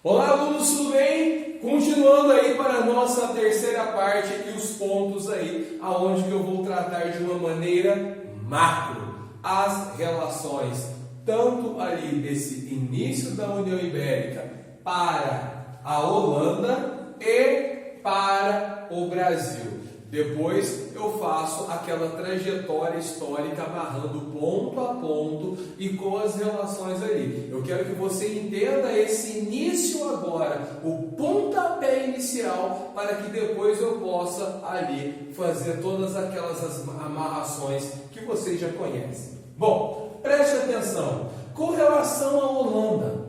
Olá, alunos, tudo bem? Continuando aí para a nossa terceira parte e os pontos aí, aonde que eu vou tratar de uma maneira macro as relações, tanto ali desse início da União Ibérica para a Holanda e para o Brasil. Depois eu faço aquela trajetória histórica amarrando ponto a ponto e com as relações ali. Eu quero que você entenda esse início agora, o pontapé inicial, para que depois eu possa ali fazer todas aquelas amarrações que vocês já conhecem. Bom, preste atenção. Com relação à Holanda,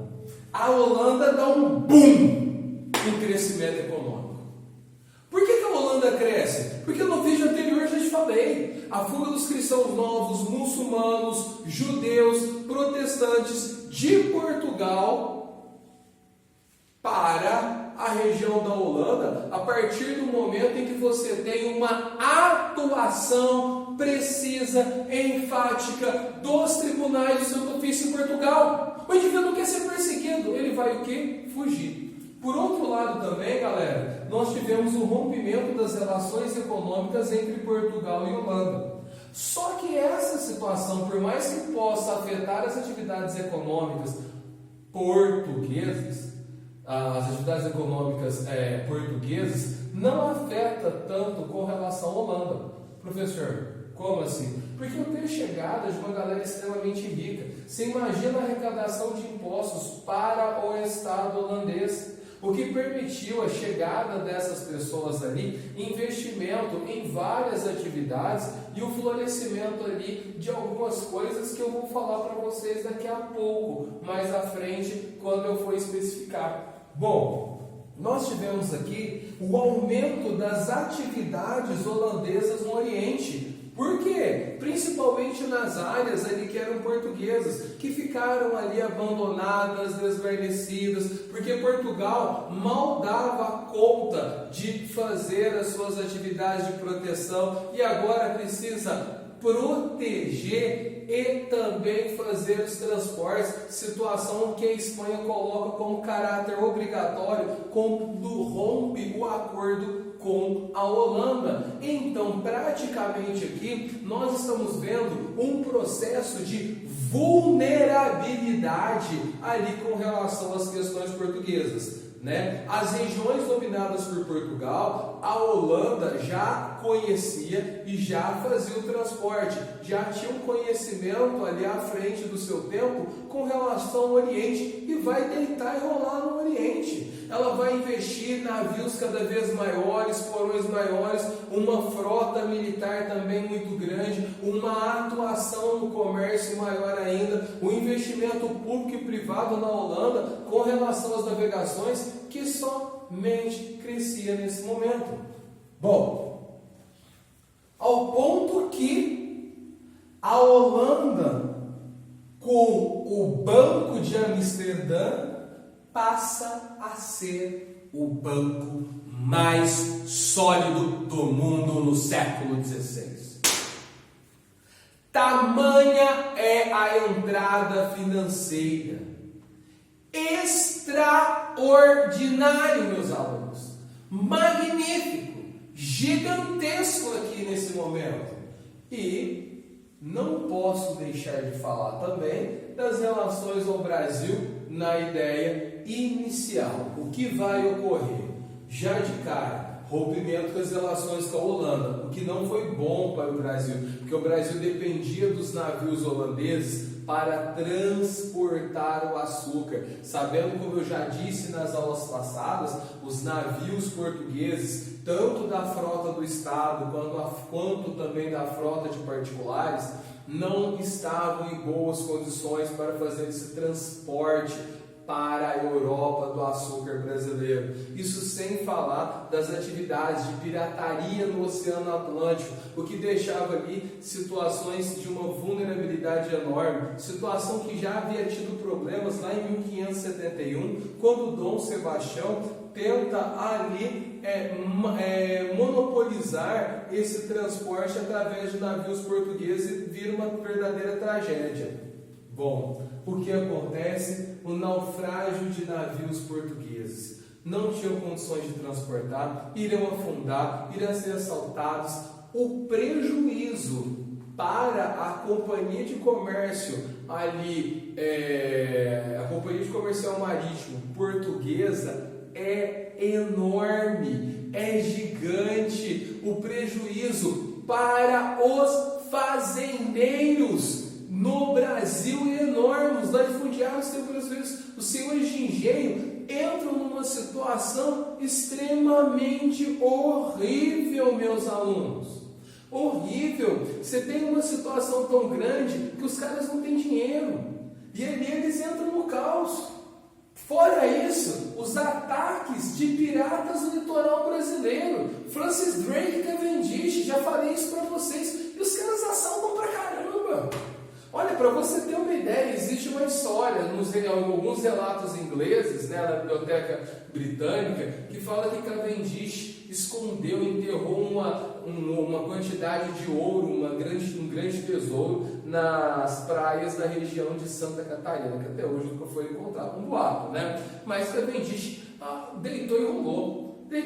a Holanda dá um boom em crescimento econômico. Por que a Holanda cresce? Porque no vídeo anterior já te falei, a fuga dos cristãos novos, muçulmanos, judeus, protestantes de Portugal para a região da Holanda, a partir do momento em que você tem uma atuação precisa, enfática dos tribunais do Santo Ofício em Portugal. O indivíduo não quer ser perseguido, ele vai o quê? Fugir. Por outro lado também, galera, nós tivemos o rompimento das relações econômicas entre Portugal e Holanda. Só que essa situação, por mais que possa afetar as atividades econômicas portuguesas, portuguesas, não afeta tanto com relação à Holanda. Professor, como assim? Porque eu tenho chegada de uma galera extremamente rica. Você imagina a arrecadação de impostos para o Estado holandês, o que permitiu a chegada dessas pessoas ali, investimento em várias atividades e o florescimento ali de algumas coisas que eu vou falar para vocês daqui a pouco, mais à frente, quando eu for especificar. Bom, nós tivemos aqui o aumento das atividades holandesas no Oriente. Por quê? Principalmente nas áreas ali que eram portuguesas, que ficaram ali abandonadas, desguarnecidas, porque Portugal mal dava conta de fazer as suas atividades de proteção e agora precisa proteger e também fazer os transportes, situação que a Espanha coloca como caráter obrigatório quando rompe o acordo com a Holanda. Então, praticamente aqui, nós estamos vendo um processo de vulnerabilidade ali com relação às questões portuguesas. As regiões dominadas por Portugal, a Holanda já conhecia e já fazia o transporte, já tinha um conhecimento ali à frente do seu tempo com relação ao Oriente e vai deitar e rolar no Oriente. Ela vai investir em navios cada vez maiores, porões maiores, uma frota militar também muito grande, uma atuação no comércio maior ainda, o investimento público e privado na Holanda com relação às navegações que somente crescia nesse momento. Bom, ao ponto que a Holanda, com o Banco de Amsterdã, passa a ser o banco mais sólido do mundo no século XVI. Tamanha é a entrada financeira. Extraordinário, meus alunos. Magnífico. Gigantesco aqui nesse momento. E não posso deixar de falar também das relações ao Brasil na ideia inicial. O que vai ocorrer? Já de cara, rompimento das relações com a Holanda, o que não foi bom para o Brasil, porque o Brasil dependia dos navios holandeses para transportar o açúcar. Sabendo, como eu já disse nas aulas passadas, os navios portugueses, tanto da frota do Estado quanto também da frota de particulares, não estavam em boas condições para fazer esse transporte para a Europa do açúcar brasileiro. Isso sem falar das atividades de pirataria no Oceano Atlântico, o que deixava ali situações de uma vulnerabilidade enorme, situação que já havia tido problemas lá em 1571, quando Dom Sebastião tenta ali monopolizar esse transporte através de navios portugueses e vira uma verdadeira tragédia. Bom, o que acontece? O naufrágio de navios portugueses. Não tinham condições de transportar, iriam afundar, iriam ser assaltados. O prejuízo para a companhia de comércio ali, a companhia de comercial marítimo portuguesa é enorme, é gigante. O prejuízo para os fazendeiros no Brasil é enorme. Os latifundiários têm brasileiros, os senhores de engenho entram numa situação extremamente horrível, meus alunos. Horrível. Você tem uma situação tão grande que os caras não têm dinheiro. E ali eles entram no caos. Fora isso, os ataques de piratas no litoral brasileiro. Francis Drake Cavendish, já falei isso para vocês. E os caras assaltam pra caramba. Olha, para você ter uma ideia, existe uma história, alguns relatos ingleses, né, na Biblioteca Britânica, que fala que Cavendish escondeu, enterrou uma quantidade de ouro, um grande tesouro nas praias da região de Santa Catarina, que até hoje nunca foi encontrado, um boato, né? Mas Cavendish deitou e rolou no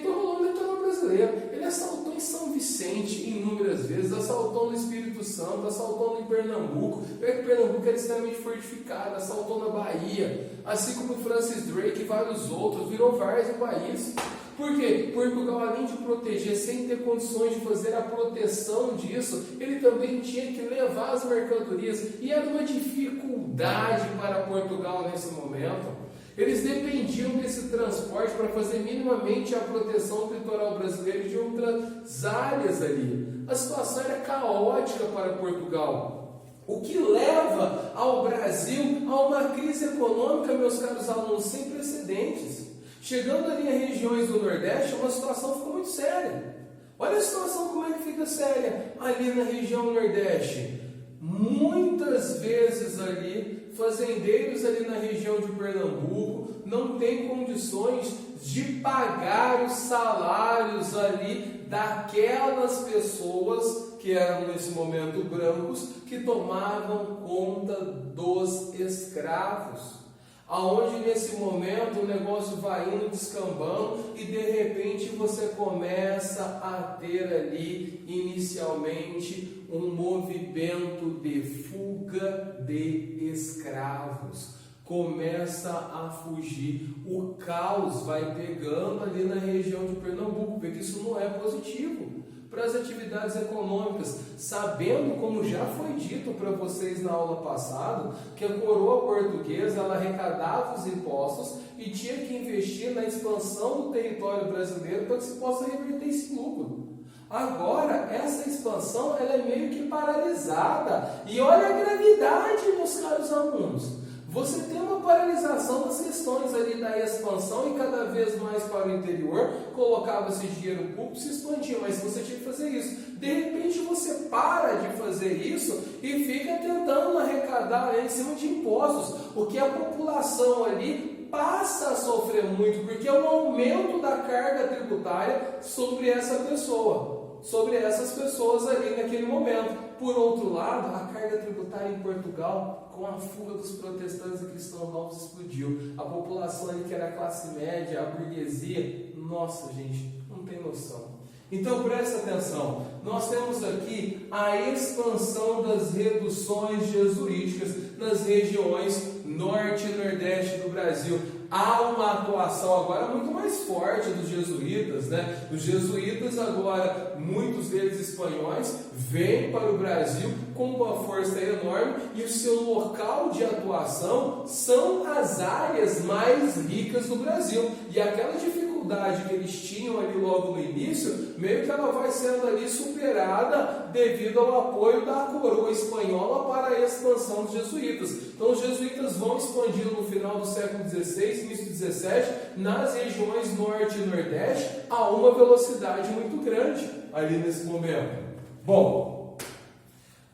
litoral brasileiro. Ele assaltou em São Vicente inúmeras vezes, assaltou no Espírito Santo, assaltou em Pernambuco. Pernambuco era extremamente fortificado, assaltou na Bahia, assim como Francis Drake e vários outros, virou várzea no país. Por quê? Portugal, além de proteger, sem ter condições de fazer a proteção disso, ele também tinha que levar as mercadorias, e era uma dificuldade para Portugal nesse momento. Eles dependiam desse transporte para fazer minimamente a proteção do litoral brasileiro e de outras áreas ali. A situação era caótica para Portugal, o que leva ao Brasil a uma crise econômica, meus caros alunos, sem precedentes. Chegando ali em regiões do Nordeste, uma situação ficou muito séria. Olha a situação como é que fica séria ali na região Nordeste. Muitas vezes ali, fazendeiros ali na região de Pernambuco não têm condições de pagar os salários ali daquelas pessoas que eram nesse momento brancos, que tomavam conta dos escravos. Aonde nesse momento o negócio vai indo descambando e de repente você começa a ter ali inicialmente um movimento de fuga de escravos. Começa a fugir, o caos vai pegando ali na região de Pernambuco, porque isso não é positivo para as atividades econômicas, sabendo, como já foi dito para vocês na aula passada, que a coroa portuguesa ela arrecadava os impostos e tinha que investir na expansão do território brasileiro para que se possa reverter esse lucro. Agora, essa expansão ela é meio que paralisada, e olha a gravidade, meus caros alunos. Você tem uma paralisação das questões ali da expansão e cada vez mais para o interior, colocava-se dinheiro público, se expandia, mas você tinha que fazer isso. De repente você para de fazer isso e fica tentando arrecadar em cima de impostos, o que a população ali passa a sofrer muito, porque é um aumento da carga tributária sobre essa pessoa, sobre essas pessoas ali naquele momento. Por outro lado, a carga tributária em Portugal, com a fuga dos protestantes e cristãos novos, explodiu. A população ali que era a classe média, a burguesia, nossa gente, não tem noção. Então presta atenção, nós temos aqui a expansão das reduções jesuíticas nas regiões norte e nordeste do Brasil. Há uma atuação agora muito mais forte dos jesuítas, né? Os jesuítas agora, muitos deles espanhóis, vêm para o Brasil com uma força enorme e o seu local de atuação são as áreas mais ricas do Brasil. E aquela dificuldade que eles tinham ali logo no início, meio que ela vai sendo ali superada devido ao apoio da coroa espanhola para a expansão dos jesuítas. Então os jesuítas vão expandindo no final do século XVI, início do XVII, nas regiões norte e nordeste, a uma velocidade muito grande ali nesse momento. Bom,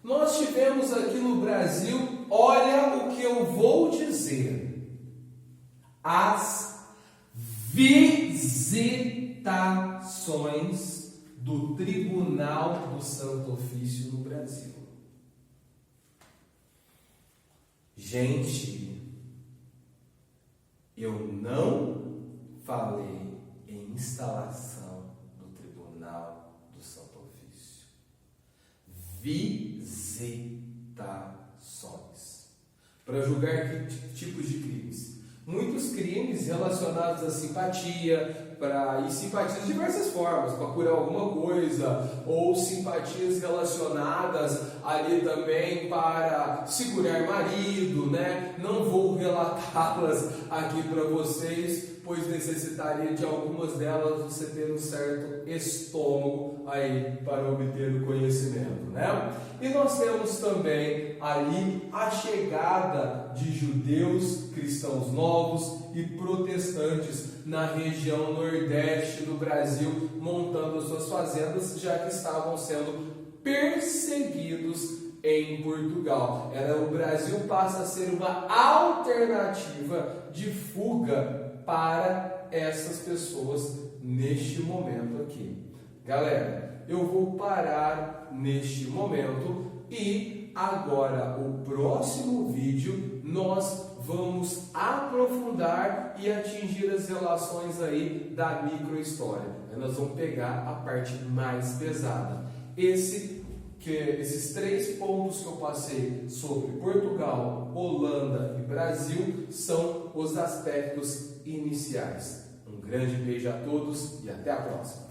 nós tivemos aqui no Brasil, olha o que eu vou dizer, as visitações do Tribunal do Santo Ofício no Brasil. Gente, eu não falei em instalação do Tribunal do Santo Ofício. Visitações. Para julgar que tipos de crimes? Muitos crimes relacionados à simpatia, e simpatias de diversas formas, para curar alguma coisa, ou simpatias relacionadas ali também para segurar marido, né? Não vou relatá-las aqui para vocês, pois necessitaria de algumas delas você ter um certo estômago aí para obter o conhecimento, né? E nós temos também ali a chegada de judeus, cristãos novos e protestantes na região nordeste do Brasil, montando as suas fazendas, já que estavam sendo perseguidos em Portugal. O Brasil passa a ser uma alternativa de fuga para essas pessoas neste momento aqui. Galera, eu vou parar neste momento e agora o próximo vídeo nós vamos aprofundar e atingir as relações aí da microhistória. Nós vamos pegar a parte mais pesada. Esses 3 pontos que eu passei sobre Portugal, Holanda e Brasil são os aspectos iniciais. Um grande beijo a todos e até a próxima.